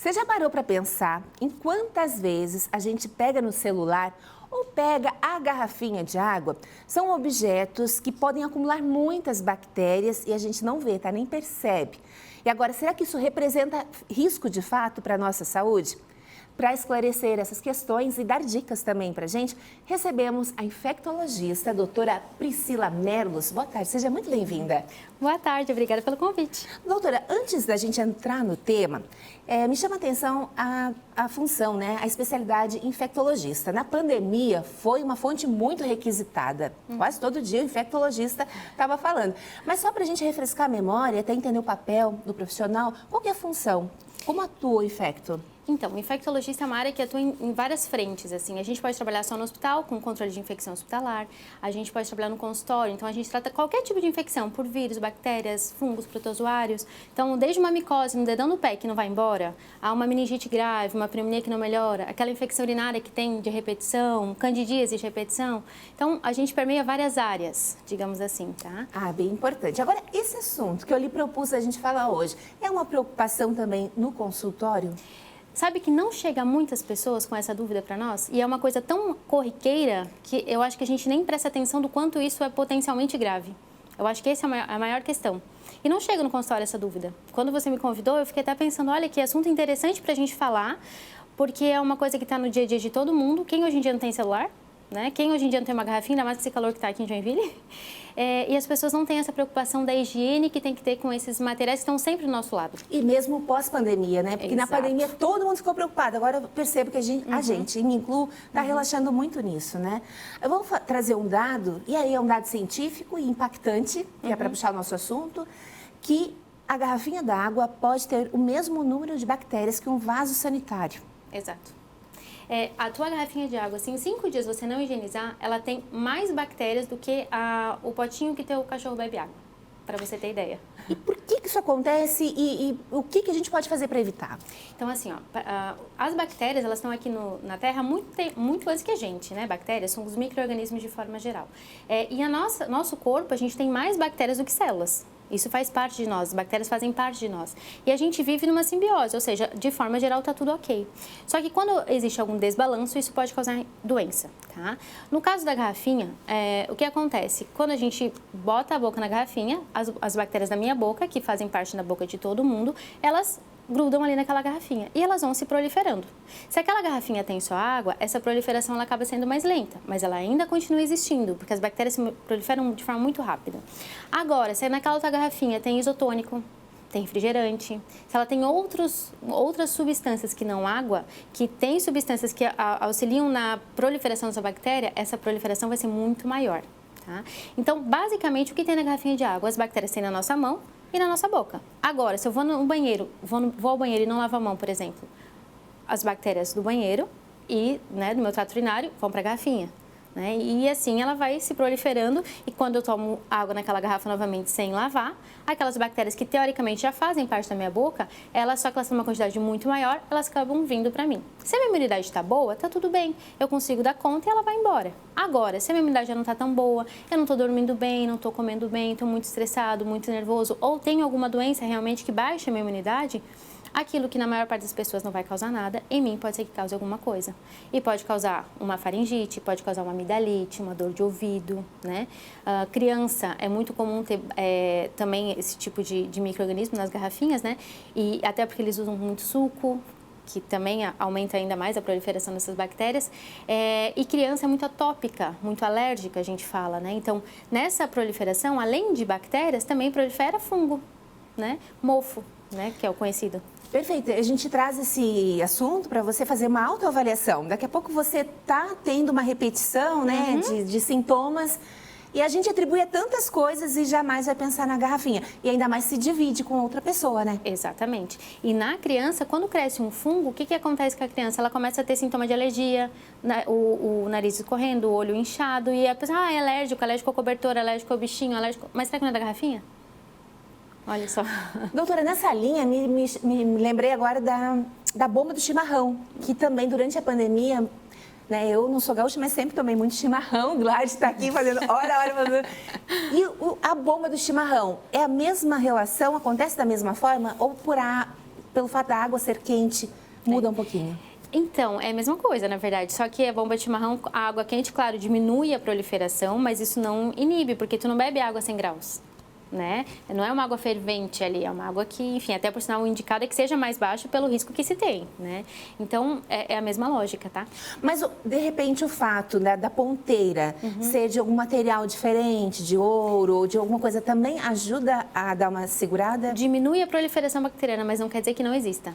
Você já parou para pensar em quantas vezes a gente pega no celular ou pega a garrafinha de água? São objetos que podem acumular muitas bactérias e a gente não vê, tá? Nem percebe. E agora, será que isso representa risco de fato para a nossa saúde? Para esclarecer essas questões e dar dicas também para a gente, recebemos a infectologista, a doutora Priscila Merlos. Boa tarde, seja muito bem-vinda. Boa tarde, obrigada pelo convite. Doutora, antes da gente entrar no tema, me chama a atenção a função, né? A especialidade infectologista. Na pandemia, foi uma fonte muito requisitada. Quase todo dia o infectologista estava falando. Mas só para a gente refrescar a memória, até entender o papel do profissional, qual que é a função? Como atua o infecto? Então, o infectologista é uma área que atua em várias frentes, assim. A gente pode trabalhar só no hospital, com controle de infecção hospitalar. A gente pode trabalhar no consultório, então a gente trata qualquer tipo de infecção, por vírus, bactérias, fungos, protozoários. Então, desde uma micose no dedão do pé que não vai embora, a uma meningite grave, uma pneumonia que não melhora, aquela infecção urinária que tem de repetição, candidíase de repetição. Então, a gente permeia várias áreas, digamos assim, tá? Ah, bem importante. Agora, esse assunto que eu lhe propus a gente falar hoje, é uma preocupação também no consultório? Sabe que não chega muitas pessoas com essa dúvida para nós? E é uma coisa tão corriqueira que eu acho que a gente nem presta atenção do quanto isso é potencialmente grave. Eu acho que essa é a maior questão. E não chega no consultório essa dúvida. Quando você me convidou, eu fiquei até pensando, olha que assunto interessante para a gente falar, porque é uma coisa que está no dia a dia de todo mundo. Quem hoje em dia não tem celular? Né? Quem hoje em dia não tem uma garrafinha, ainda mais com esse calor que está aqui em Joinville? E as pessoas não têm essa preocupação da higiene que tem que ter com esses materiais que estão sempre do nosso lado. E mesmo pós-pandemia, né? Porque Exato. na pandemia todo mundo ficou preocupado. Agora eu percebo que a gente e me incluo, está relaxando muito nisso, né? Eu vou trazer um dado, e aí é um dado científico e impactante, que é para puxar o nosso assunto, que a garrafinha d'água pode ter o mesmo número de bactérias que um vaso sanitário. Exato. A tua garrafinha de água, se em 5 dias você não higienizar, ela tem mais bactérias do que o potinho que teu cachorro bebe água, para você ter ideia. E por que isso acontece e o que a gente pode fazer para evitar? Então, assim, as bactérias, elas estão aqui na Terra muito antes que a gente, né? Bactérias são os micro-organismos de forma geral. E nosso corpo, a gente tem mais bactérias do que células. Isso faz parte de nós, as bactérias fazem parte de nós. E a gente vive numa simbiose, ou seja, de forma geral está tudo ok. Só que quando existe algum desbalanço, isso pode causar doença, tá? No caso da garrafinha, o que acontece? Quando a gente bota a boca na garrafinha, as bactérias da minha boca, que fazem parte da boca de todo mundo, elas grudam ali naquela garrafinha e elas vão se proliferando. Se aquela garrafinha tem só água, essa proliferação ela acaba sendo mais lenta, mas ela ainda continua existindo, porque as bactérias se proliferam de forma muito rápida. Agora, se naquela outra garrafinha tem isotônico, tem refrigerante, se ela tem outras substâncias que não água, que tem substâncias que auxiliam na proliferação dessa bactéria, essa proliferação vai ser muito maior. Tá? Então, basicamente, o que tem na garrafinha de água? As bactérias têm na nossa mão e na nossa boca. Agora, se eu vou no banheiro, vou ao banheiro e não lavo a mão, por exemplo, as bactérias do banheiro e do meu trato urinário vão para a garrafinha. Né? E assim ela vai se proliferando e quando eu tomo água naquela garrafa novamente sem lavar, aquelas bactérias que teoricamente já fazem parte da minha boca, só que elas têm uma quantidade muito maior, elas acabam vindo para mim. Se a minha imunidade está boa, está tudo bem, eu consigo dar conta e ela vai embora. Agora, se a minha imunidade já não está tão boa, eu não estou dormindo bem, não estou comendo bem, estou muito estressado, muito nervoso, ou tenho alguma doença realmente que baixa a minha imunidade, aquilo que na maior parte das pessoas não vai causar nada, em mim pode ser que cause alguma coisa. E pode causar uma faringite, pode causar uma amidalite, uma dor de ouvido, né? Criança, é muito comum ter também esse tipo de micro-organismo nas garrafinhas, né? E até porque eles usam muito suco, que também aumenta ainda mais a proliferação dessas bactérias. E criança é muito atópica, muito alérgica, a gente fala, né? Então, nessa proliferação, além de bactérias, também prolifera fungo, né? Mofo, né? Que é o conhecido. Perfeito. A gente traz esse assunto para você fazer uma autoavaliação. Daqui a pouco você está tendo uma repetição, né, de sintomas e a gente atribui a tantas coisas e jamais vai pensar na garrafinha. E ainda mais se divide com outra pessoa, né? Exatamente. E na criança, quando cresce um fungo, o que acontece com a criança? Ela começa a ter sintoma de alergia, o nariz escorrendo, o olho inchado e a pessoa, é alérgico ao cobertor, alérgico ao bichinho, alérgico... Mas será que não é da garrafinha? Olha só. Doutora, nessa linha, me lembrei agora da bomba do chimarrão, que também durante a pandemia, né, eu não sou gaúcha, mas sempre tomei muito chimarrão, Gladys está aqui fazendo hora. E a bomba do chimarrão, é a mesma relação, acontece da mesma forma ou pelo fato da água ser quente, muda um pouquinho? Então, é a mesma coisa, na verdade. Só que a bomba de chimarrão, a água quente, claro, diminui a proliferação, mas isso não inibe, porque tu não bebe água a 100 graus. Né? Não é uma água fervente ali, é uma água que, enfim, até por sinal o indicado é que seja mais baixo pelo risco que se tem, né? Então, é a mesma lógica, tá? Mas, de repente, o fato, né, da ponteira ser de algum material diferente, de ouro ou de alguma coisa, também ajuda a dar uma segurada? Diminui a proliferação bacteriana, mas não quer dizer que não exista.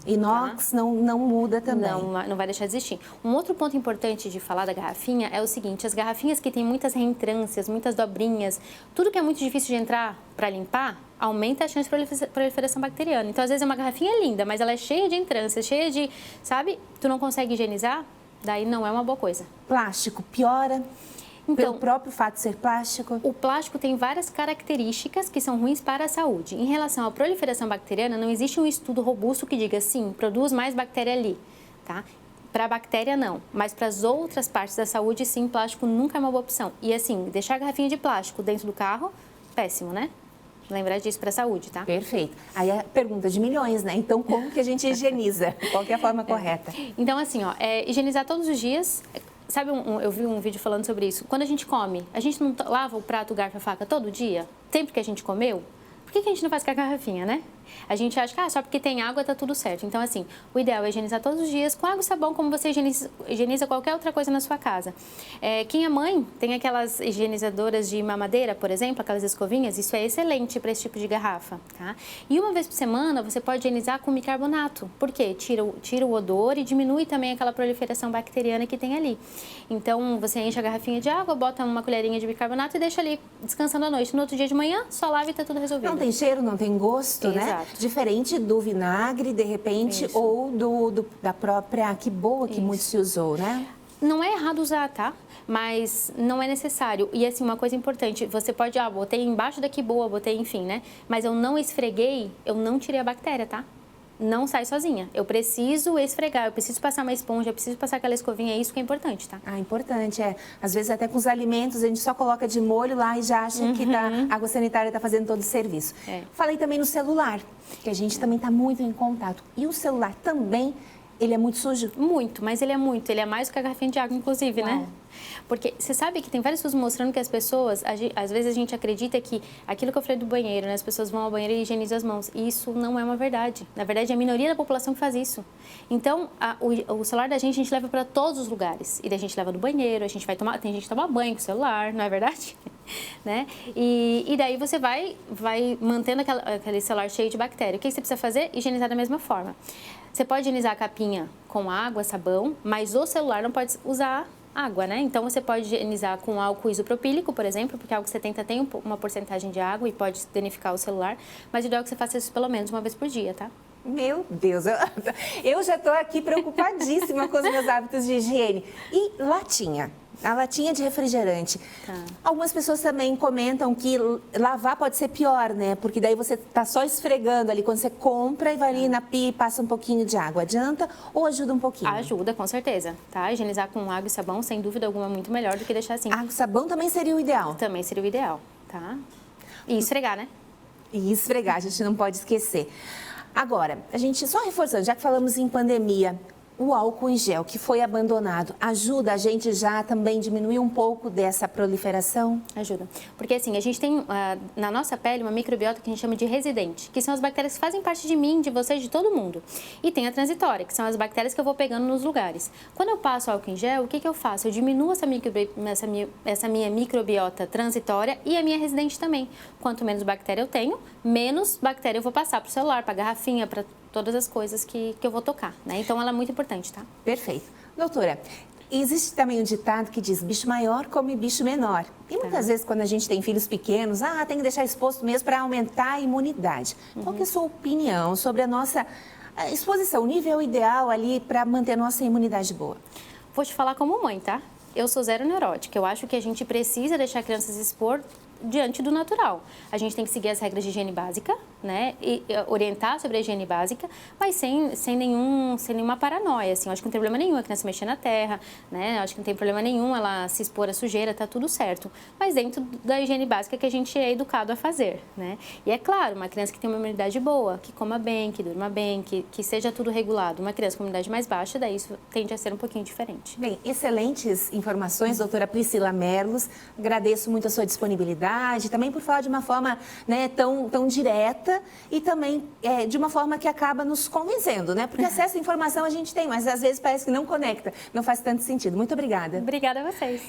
Inox não muda também. Não vai deixar de existir. Um outro ponto importante de falar da garrafinha é o seguinte, as garrafinhas que têm muitas reentrâncias, muitas dobrinhas, tudo que é muito difícil de entrar para limpar, aumenta a chance de proliferação bacteriana. Então, às vezes, uma garrafinha é linda, mas ela é cheia de entrâncias, cheia de, sabe, tu não consegue higienizar, daí não é uma boa coisa. Plástico piora? Então, pelo próprio fato de ser plástico? O plástico tem várias características que são ruins para a saúde. Em relação à proliferação bacteriana, não existe um estudo robusto que diga, sim, produz mais bactéria ali, tá? Para a bactéria, não. Mas para as outras partes da saúde, sim, plástico nunca é uma boa opção. E assim, deixar a garrafinha de plástico dentro do carro, péssimo, né? Lembrar disso para a saúde, tá? Perfeito. Aí é a pergunta de milhões, né? Então, como que a gente higieniza? Qual que é a forma correta? Então, assim, ó, higienizar todos os dias. Sabe, eu vi um vídeo falando sobre isso. Quando a gente come, a gente não lava o prato, o garfo e a faca todo dia? Sempre que a gente comeu? Por que a gente não faz com a garrafinha, né? A gente acha que só porque tem água tá tudo certo. Então, assim, o ideal é higienizar todos os dias com água e sabão, como você higieniza qualquer outra coisa na sua casa. Quem é mãe, tem aquelas higienizadoras de mamadeira, por exemplo, aquelas escovinhas, isso é excelente para esse tipo de garrafa, tá? E uma vez por semana, você pode higienizar com bicarbonato. Por quê? Tira o odor e diminui também aquela proliferação bacteriana que tem ali. Então, você enche a garrafinha de água, bota uma colherinha de bicarbonato e deixa ali descansando à noite. No outro dia de manhã, só lava e tá tudo resolvido. Não tem cheiro, não tem gosto, Exato. Né? Diferente do vinagre, de repente, Isso. ou da própria que boa que muito se usou, né? Não é errado usar, tá? Mas não é necessário. E assim, uma coisa importante, você pode, botei embaixo da que boa, botei, enfim, né? Mas eu não esfreguei, eu não tirei a bactéria, tá? Não sai sozinha. Eu preciso esfregar, eu preciso passar uma esponja, eu preciso passar aquela escovinha, é isso que é importante, tá? Importante, Às vezes até com os alimentos a gente só coloca de molho lá e já acha que a água sanitária está fazendo todo o serviço. Falei também no celular, que a gente também está muito em contato. E o celular também, ele é muito sujo? Muito, mas ele é mais do que a garrafinha de água, inclusive, né? Porque você sabe que tem vários estudos mostrando que as pessoas, às vezes a gente acredita que aquilo que eu falei do banheiro, né? As pessoas vão ao banheiro e higienizam as mãos. E isso não é uma verdade. Na verdade, é a minoria da população que faz isso. Então, o celular da gente a gente leva para todos os lugares. E daí a gente leva no banheiro, tem gente que toma banho com o celular, não é verdade? Né? E daí você vai mantendo aquele celular cheio de bactéria. O que você precisa fazer? Higienizar da mesma forma. Você pode higienizar a capinha com água, sabão, mas o celular não pode usar água, né? Então, você pode higienizar com álcool isopropílico, por exemplo, porque álcool 70 tem uma porcentagem de água e pode danificar o celular, mas o ideal é que você faça isso pelo menos uma vez por dia, tá? Meu Deus, eu já estou aqui preocupadíssima com os meus hábitos de higiene. E latinha? A latinha de refrigerante. Tá. Algumas pessoas também comentam que lavar pode ser pior, né? Porque daí você tá só esfregando ali quando você compra e vai ali na pia e passa um pouquinho de água. Adianta ou ajuda um pouquinho? Ajuda, com certeza, tá? Higienizar com água e sabão, sem dúvida alguma, é muito melhor do que deixar assim. Água e sabão também seria o ideal? Também seria o ideal, tá? E esfregar, né? E esfregar, a gente não pode esquecer. Agora, a gente só reforçando, já que falamos em pandemia, o álcool em gel que foi abandonado ajuda a gente já a também diminuir um pouco dessa proliferação? Ajuda. Porque assim, a gente tem na nossa pele uma microbiota que a gente chama de residente, que são as bactérias que fazem parte de mim, de você, de todo mundo. E tem a transitória, que são as bactérias que eu vou pegando nos lugares. Quando eu passo álcool em gel, o que eu faço? Eu diminuo essa minha microbiota transitória e a minha residente também. Quanto menos bactéria eu tenho, menos bactéria eu vou passar para o celular, para a garrafinha, para todas as coisas que eu vou tocar, né? Então, ela é muito importante, tá? Perfeito. Doutora, existe também um ditado que diz bicho maior come bicho menor. E muitas vezes, quando a gente tem filhos pequenos, tem que deixar exposto mesmo para aumentar a imunidade. Qual que é a sua opinião sobre a nossa exposição, o nível ideal ali para manter a nossa imunidade boa? Vou te falar como mãe, tá? Eu sou zero neurótica. Eu acho que a gente precisa deixar crianças expor diante do natural. A gente tem que seguir as regras de higiene básica, né? E orientar sobre a higiene básica, mas sem nenhuma paranoia, assim. Eu acho que não tem problema nenhum a criança mexer na terra, né? Eu acho que não tem problema nenhum ela se expor à sujeira, tá tudo certo. Mas dentro da higiene básica que a gente é educado a fazer, né? E é claro, uma criança que tem uma imunidade boa, que coma bem, que durma bem, que seja tudo regulado. Uma criança com imunidade mais baixa, daí isso tende a ser um pouquinho diferente. Bem, excelentes informações, doutora Priscila Merlos. Agradeço muito a sua disponibilidade, também por falar de uma forma, né, tão direta e também de uma forma que acaba nos convencendo, né? Porque acesso à informação a gente tem, mas às vezes parece que não conecta, não faz tanto sentido. Muito obrigada. Obrigada a vocês.